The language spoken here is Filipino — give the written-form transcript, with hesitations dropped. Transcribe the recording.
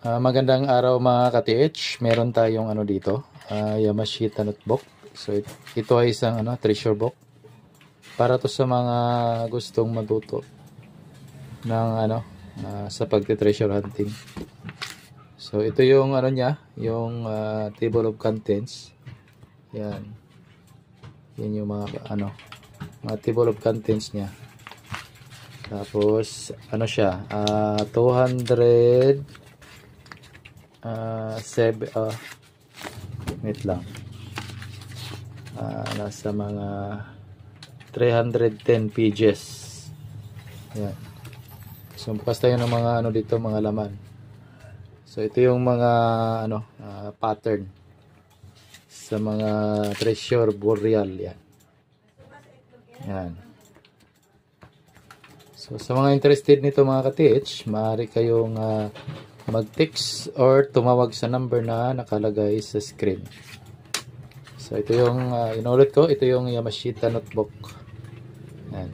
Magandang araw mga ka-TH. Meron tayong dito, Yamashita notebook. So ito ay isang treasure book para to sa mga gustong matuto ng sa pagte-treasure hunting. So ito yung niya, yung table of contents. Yan. Yan yung mga mga table of contents niya. Tapos siya, 200 wait lang, nasa mga 310 pages. Yan. So bukas tayo ng mga dito, mga laman. So ito yung mga pattern sa mga treasure boreal. Yan. Yan. So sa mga interested nito mga ka-TH, maaari kayong mag-text or tumawag sa number na nakalagay sa screen. So ito yung inulit ko, ito yung Yamashita notebook. Yan.